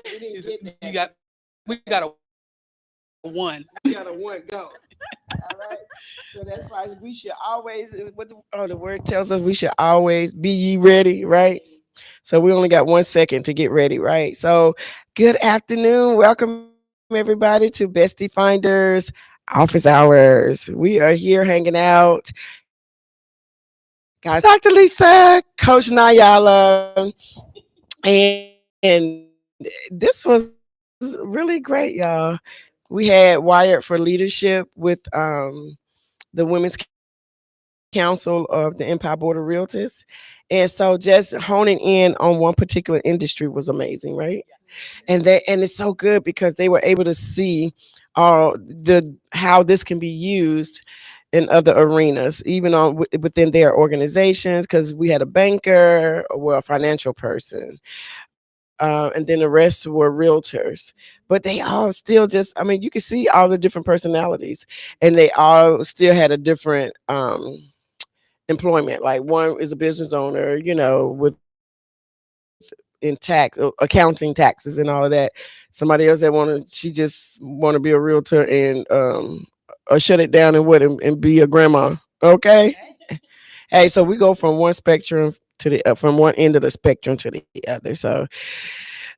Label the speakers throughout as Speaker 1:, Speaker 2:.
Speaker 1: We didn't get that.
Speaker 2: You got we got a one.
Speaker 1: We got a one go. All right. So that's why we should always the word tells us we should always be ye ready, right? So we only got 1 second to get ready, right? So good afternoon. Welcome everybody to Bestie Finders Office Hours. We are here hanging out. Guys, Dr. Lisa, Coach Nayala, and this was really great, y'all. We had Wired for Leadership with the Women's Council of the Empire Board of Realtors. And so just honing in on one particular industry was amazing, right? And it's so good because they were able to see how this can be used in other arenas, even within their organizations. Because we had a banker, well, a financial person, and then the rest were realtors. But they all still just, I mean, you can see all the different personalities, and they all still had a different employment. Like one is a business owner, with in tax accounting taxes and all of that. Somebody else that she just want to be a realtor and or shut it down and be a grandma. Okay. Hey, so we go from one spectrum to the from one end of the spectrum to the other. So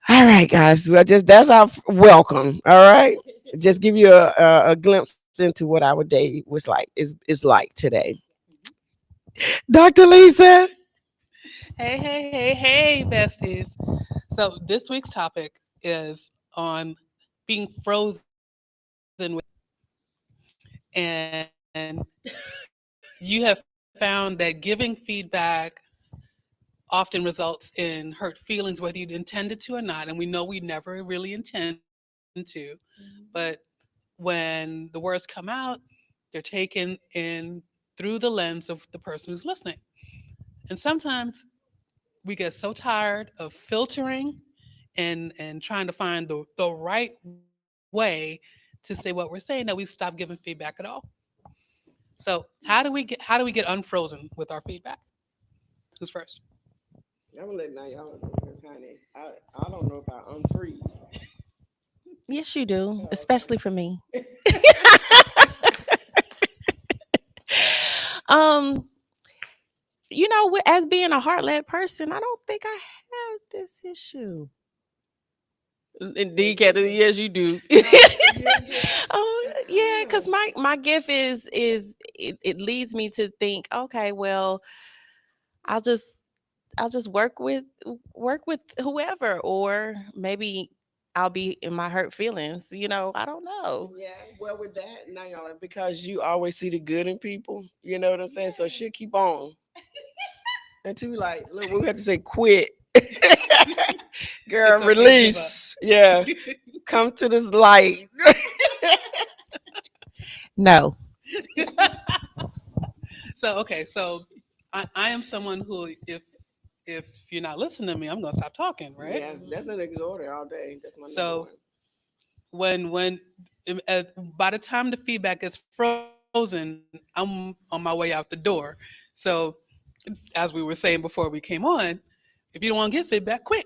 Speaker 1: all right, guys, well, just that's our welcome. All right, just give you a glimpse into what our day was like is like today. Dr. Lisa.
Speaker 2: Hey, hey, hey, hey, besties. So this week's topic is on being frozen with and you have found that giving feedback often results in hurt feelings whether you intended to or not, and we know we never really intend to, but when the words come out, they're taken in through the lens of the person who's listening. And sometimes we get so tired of filtering and trying to find the right way to say what we're saying that we stop giving feedback at all. So how do we get unfrozen with our feedback? Who's first?
Speaker 1: I'm gonna let now y'all know because, honey, I don't know if I unfreeze.
Speaker 3: Yes, you do,
Speaker 1: Oh,
Speaker 3: especially for me.
Speaker 1: okay.
Speaker 3: Um, as being a heart-led person, I don't think I have this issue. Indeed, Kathy, yes, you do. Yeah, because my gift is it leads me to think, okay, well, I'll just I'll just work with whoever, or maybe I'll be in my hurt feelings. I don't know.
Speaker 1: Yeah, well, with that, now y'all, because you always see the good in people, you know what I'm saying? So she'll keep on until we like, look, we have to say, quit. Girl,
Speaker 2: It's okay to give up.
Speaker 1: release. Yeah, come to this light.
Speaker 3: No.
Speaker 2: So okay, so I am someone who if you're not listening to me, I'm gonna stop talking, right?
Speaker 1: Yeah, that's an exhorter all day. That's my number
Speaker 2: So
Speaker 1: one.
Speaker 2: when by the time the feedback is frozen, I'm on my way out the door. So as we were saying before we came on, if you don't want to get feedback, quit.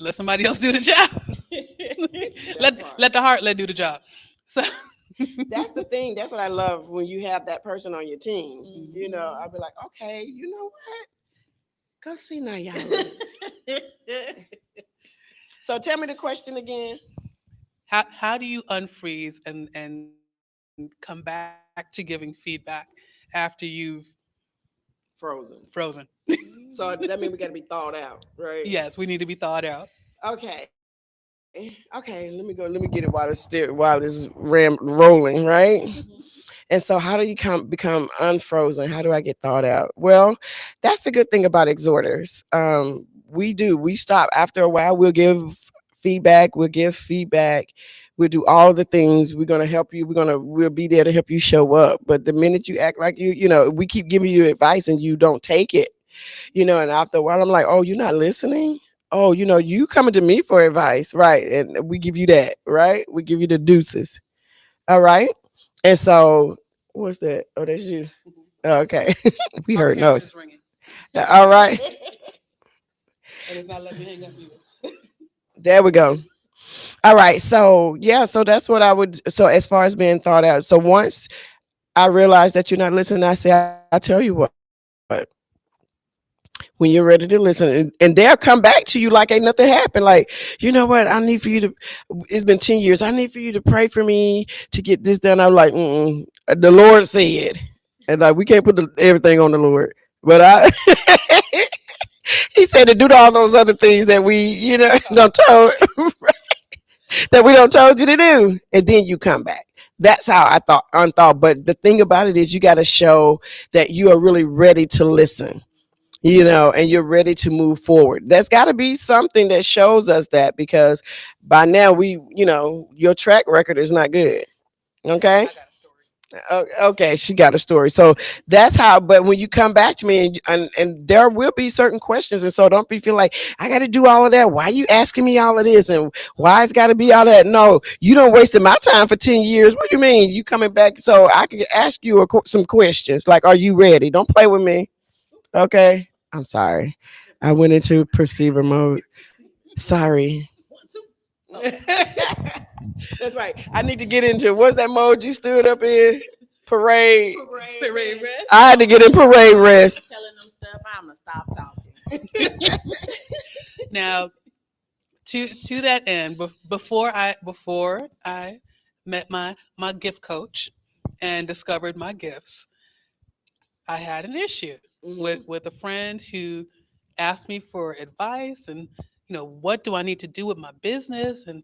Speaker 2: Let somebody else do the job.
Speaker 1: That
Speaker 2: Let
Speaker 1: part.
Speaker 2: the heart let do the job. So
Speaker 1: That's the thing. That's what I love when you have that person on your team. You know,
Speaker 3: Mhm.
Speaker 1: I'll be like, okay, you know what? Go see Nayala. So tell me the question again.
Speaker 2: how do you unfreeze and come back to giving feedback after you've
Speaker 1: Frozen.
Speaker 2: frozen?
Speaker 1: So that means we got to be thawed out, right?
Speaker 2: Yes, we need to be thawed out.
Speaker 1: Okay. Okay. Let me go. Let me get it while it's rolling, right? And so, how do you become unfrozen? How do I get thawed out? Well, that's the good thing about exhorters. We stop after a while. We'll give feedback. We'll give feedback. We'll do all the things. We're gonna help you. We'll be there to help you show up. But the minute you act like we keep giving you advice and you don't take it, and after a while, I'm like, oh, you're not listening. Oh, you coming to me for advice, right? And we give you that, right? We give you the deuces. All right. And so, what's that? Oh, that's you.
Speaker 2: Mhm.
Speaker 1: Oh, okay. We
Speaker 2: My
Speaker 1: heard
Speaker 2: parrot
Speaker 1: noise.
Speaker 2: is ringing,
Speaker 1: All right.
Speaker 2: and it's not letting me hang up either.
Speaker 1: There we go. All right. So yeah, so that's what I would. So as far as being thought out, so once I realize that you're not listening, I say, I tell you what, when you're ready to listen, and they'll come back to you like ain't nothing happened. Like, you know what, I need for you to. It's been 10 years. I need for you to pray for me to get this done. I'm like, mm-mm. The Lord said, and like we can't put everything on the Lord, but I. He said to do all those other things that we, don't told that we don't told you to do, and then you come back. That's how I thought unthought. But the thing about it is, you got to show that you are really ready to listen, and you're ready to move forward. There's got to be something that shows us that, because by now your track record is not good. Okay.
Speaker 2: I got a story.
Speaker 1: Okay, she got a story. So that's how. But when you come back to me, and there will be certain questions, and so don't be feeling like I got to do all of that. Why you asking me all of this, and why it's got to be all that? No, you don't wasted my time for 10 years. What do you mean? You coming back so I can ask you some questions? Like, are you ready? Don't play with me. Okay, I'm sorry. I went into perceiver mode. Sorry. That's right. I need to get into what's that mode you stood up in? Parade.
Speaker 2: Parade rest.
Speaker 1: I had to get in parade rest.
Speaker 3: Telling them stuff, I'm gonna stop talking.
Speaker 2: Now, to that end, before I met my gift coach and discovered my gifts, I had an issue
Speaker 1: Mhm.
Speaker 2: with a friend who asked me for advice, and what do I need to do with my business. And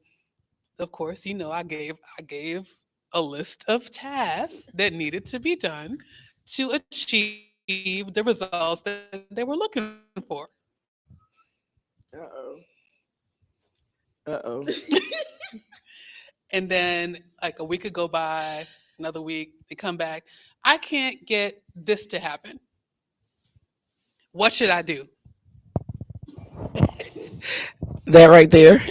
Speaker 2: of course, I gave a list of tasks that needed to be done to achieve the results that they were looking for.
Speaker 1: Uh oh. Uh oh.
Speaker 2: And then, like, a week would go by, another week, they come back. I can't get this to happen. What should I do?
Speaker 1: That right there.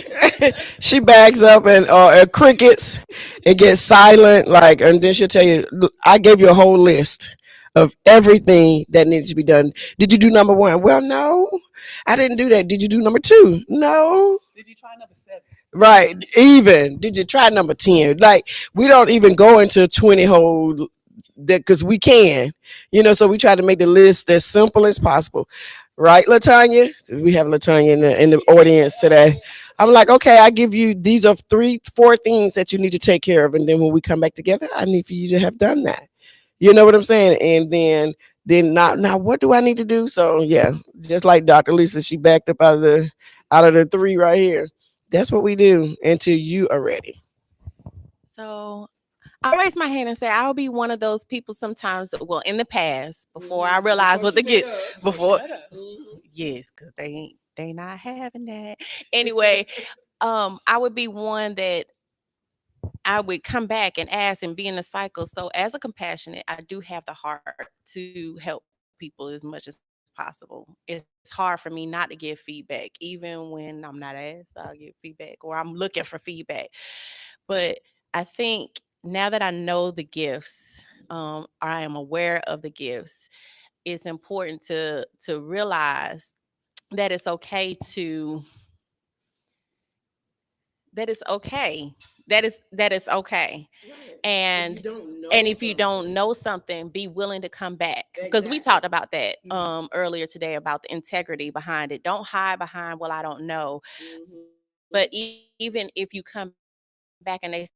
Speaker 1: She backs up and crickets. It gets silent. Like, and then she'll tell you, "Look, I gave you a whole list of everything that needs to be done. Did you do number one? Well, no, I didn't do that. Did you do number two? No.
Speaker 2: Did you try number 7?
Speaker 1: Right. Even did you try number 10? Like, we don't even go into 20 whole that because we can, so we try to make the list as simple as possible. Right, Latanya? We have Latanya in the audience today. I'm like, okay, I give you these are 4 things that you need to take care of. And then when we come back together, I need for you to have done that. You know what I'm saying? And then now what do I need to do? So yeah, just like Dr. Lisa, she backed up out of the 3 right here. That's what we do until you are ready.
Speaker 3: So I'll raise my hand and say I'll be one of those people sometimes. Well, in the past, before I realized what to get,
Speaker 2: Before she
Speaker 3: before
Speaker 2: met us.
Speaker 3: yes, because they not having that anyway. I would be one that I would come back and ask and be in a cycle. So as a compassionate, I do have the heart to help people as much as possible. It's hard for me not to give feedback, even when I'm not asked. I'll give feedback or I'm looking for feedback. But I think now that I know the gifts, I am aware of the gifts. It's important to realize that it's okay okay. That is okay.
Speaker 1: Right. If you
Speaker 3: And
Speaker 1: don't
Speaker 3: and
Speaker 1: know
Speaker 3: if you don't
Speaker 1: something,
Speaker 3: know something, be willing to come back, because we
Speaker 1: exactly.
Speaker 3: talked about that
Speaker 1: Mhm.
Speaker 3: earlier today about the integrity behind it. Don't hide behind, well, I don't know.
Speaker 1: Mhm.
Speaker 3: But even if you come back and they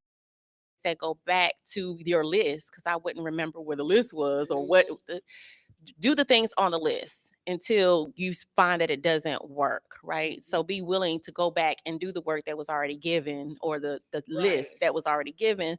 Speaker 3: said go back to your list, because I wouldn't remember where the list was or do the things on the list until you find that it doesn't work, right? So be willing to go back and do the work that was already given, or the list that was
Speaker 1: Right.
Speaker 3: already given,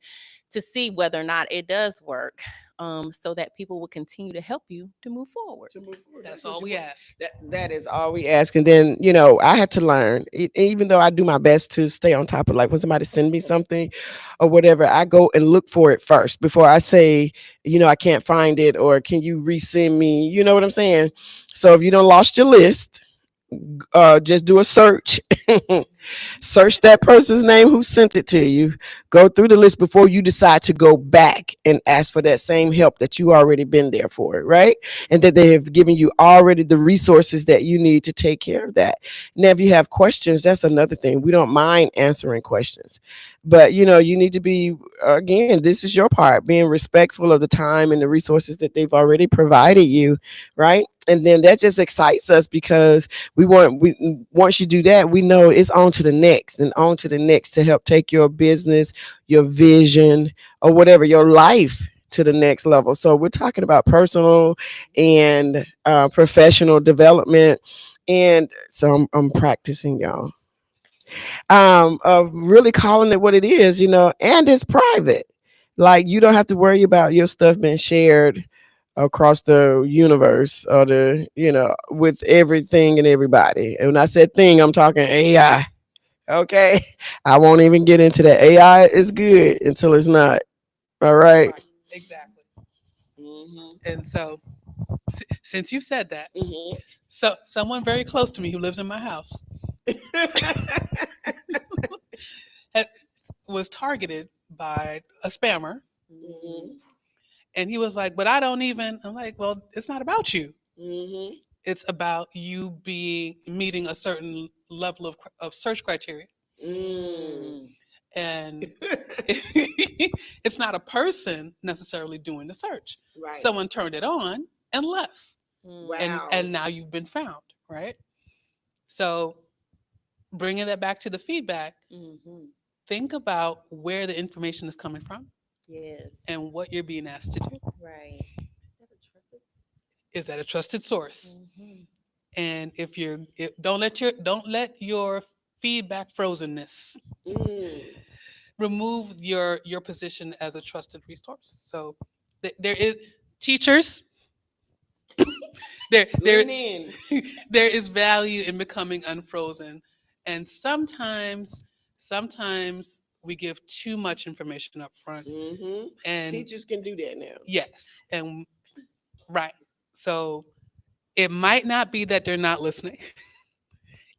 Speaker 3: to see whether or not it does work, so that people will continue to help you to move forward.
Speaker 1: To move forward. That's
Speaker 2: That's
Speaker 1: what
Speaker 2: all
Speaker 1: you
Speaker 2: we
Speaker 1: want.
Speaker 2: ask.
Speaker 1: That is all we ask. And then I had to learn. Even though I do my best to stay on top of, like, when somebody send me something or whatever, I go and look for it first before I say, I can't find it, or can you resend me? You know what I'm saying? So if you don't lost your list, just do a search Search that person's name who sent it to you. Go through the list before you decide to go back and ask for that same help that you already been there for, right? And that they have given you already the resources that you need to take care of that. Now, if you have questions, that's another thing. We don't mind answering questions, but you need to be, again, this is your part, being respectful of the time and the resources that they've already provided you, right? And then that just excites us because we once you do that, we know it's on to the next and on to the next to help take your business, your vision, or whatever, your life to the next level. So we're talking about personal and professional development. And so I'm practicing, y'all, of really calling it what it is, and it's private. Like, you don't have to worry about your stuff being shared across the universe or with everything and everybody. And when I said thing, I'm talking AI. Okay. I won't even get into that. AI is good until it's not. All right.
Speaker 2: Right. Exactly.
Speaker 1: Mm-hmm.
Speaker 2: And so, since you said that,
Speaker 1: Mm-hmm.
Speaker 2: so someone very close to me who lives in my house had, was targeted by a spammer,
Speaker 1: Mm-hmm.
Speaker 2: and he was like, "But I don't even." I'm like, "Well, it's not about you.
Speaker 1: Mm-hmm.
Speaker 2: It's about you being meeting a certain level of search criteria,
Speaker 1: Mm.
Speaker 2: and it's not a person necessarily doing the search.
Speaker 1: Right.
Speaker 2: Someone turned it on and left,
Speaker 1: Wow.
Speaker 2: and now you've been found, right? So bringing that back to the feedback, think about where the information is coming from
Speaker 3: Yes.
Speaker 2: and what you're being asked to do.
Speaker 3: Right.
Speaker 2: Is that a trusted source?
Speaker 3: Mm-hmm.
Speaker 2: And don't let your feedback frozenness
Speaker 1: Mm.
Speaker 2: remove your position as a trusted resource. So there is teachers. There
Speaker 1: Lean in.
Speaker 2: there is value in becoming unfrozen, and sometimes we give too much information up front,
Speaker 1: Mm-hmm.
Speaker 2: and
Speaker 1: Teachers can do that now.
Speaker 2: yes, and right. So it might not be that they're not listening.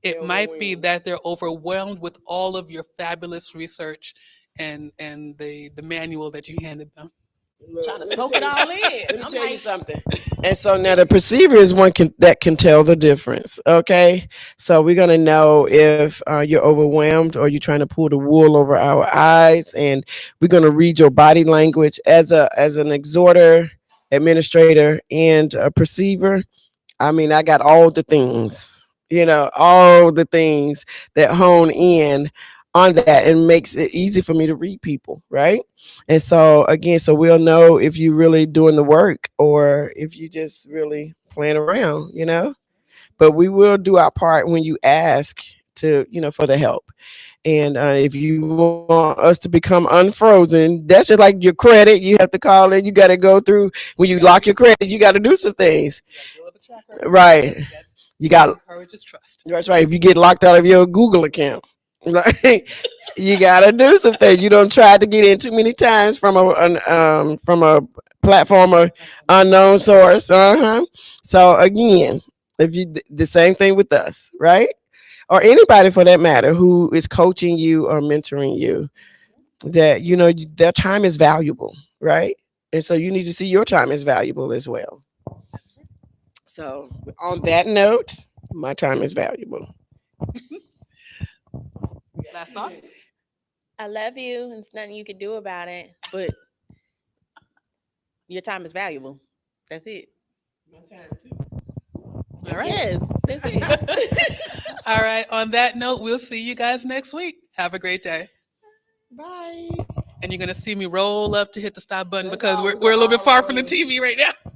Speaker 1: They're
Speaker 2: It might be
Speaker 1: overwhelmed.
Speaker 2: that they're overwhelmed with all of your fabulous research and the manual that you handed them.
Speaker 3: Trying
Speaker 1: Look,
Speaker 3: to
Speaker 1: let me
Speaker 3: soak
Speaker 1: tell
Speaker 3: it
Speaker 1: you.
Speaker 3: all in.
Speaker 1: Let me
Speaker 3: I'm
Speaker 1: tell you
Speaker 3: like,
Speaker 1: something. And so now the perceiver is one that can tell the difference. Okay, so we're gonna know if you're overwhelmed or you're trying to pull the wool over our eyes, and we're gonna read your body language as an exhorter, administrator, and a perceiver. I mean, I got all the things, all the things that hone in on that and makes it easy for me to read people, right? And so, again, so we'll know if you really doing the work or if you just really playing around. But we will do our part when you ask for the help. And if you want us to become unfrozen, that's just like your credit. You have to call in. You got to go through when you
Speaker 2: You
Speaker 1: lock
Speaker 2: got
Speaker 1: your
Speaker 2: to do
Speaker 1: credit.
Speaker 2: some
Speaker 1: You got to do some things,
Speaker 2: You got to build up a track record.
Speaker 1: right? You
Speaker 2: That
Speaker 1: got
Speaker 2: encourages trust.
Speaker 1: That's right. If you get locked out of your Google account, like, you gotta do something. You don't try to get in too many times from a platform or unknown source. So again, if you the same thing with us, right? Or anybody for that matter who is coaching you or mentoring you, that their time is valuable, right? And so you need to see your time is valuable as well.
Speaker 2: That's right.
Speaker 1: So on that note, my time is valuable.
Speaker 2: Last thoughts?
Speaker 3: I love you, and there's nothing you can do about it. But your time is valuable. That's it.
Speaker 1: My time too.
Speaker 2: All right.
Speaker 3: Yes, that's it.
Speaker 2: All right. On that note, we'll see you guys next week. Have a great day.
Speaker 1: Bye.
Speaker 2: And you're going to see me roll up to hit the stop button
Speaker 1: That's
Speaker 2: because
Speaker 1: all.
Speaker 2: we're a little bit
Speaker 1: All
Speaker 2: far from the
Speaker 1: rolling.
Speaker 2: TV right now.